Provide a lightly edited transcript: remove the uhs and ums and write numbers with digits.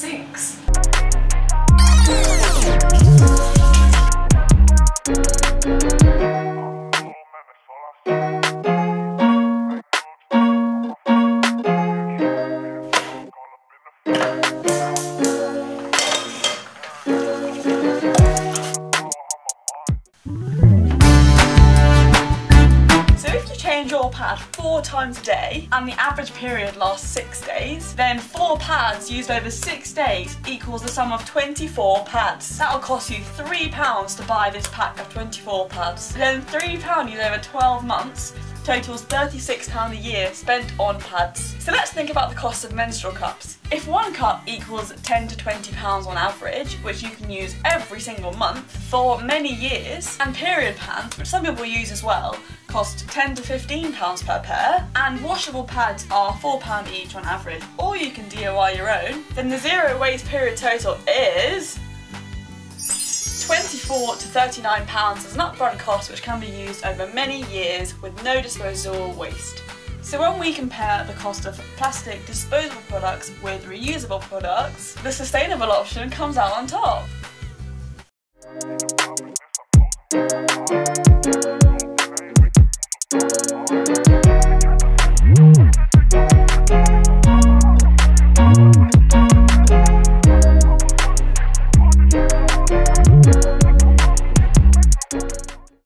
sinks. Change your pad 4 times a day and the average period lasts 6 days, then 4 pads used over 6 days equals the sum of 24 pads. That will cost you £3 to buy this pack of 24 pads. Then £3 used over 12 months totals £36 a year spent on pads. So let's think about the cost of menstrual cups. If one cup equals £10 to £20 on average, which you can use every single month for many years, and period pads, which some people use as well, cost £10 to £15 per pair, and washable pads are £4 each on average, or you can DIY your own, then the zero waste period total is £24 to £39 as an upfront cost which can be used over many years with no disposable waste. So when we compare the cost of plastic disposable products with reusable products, the sustainable option comes out on top.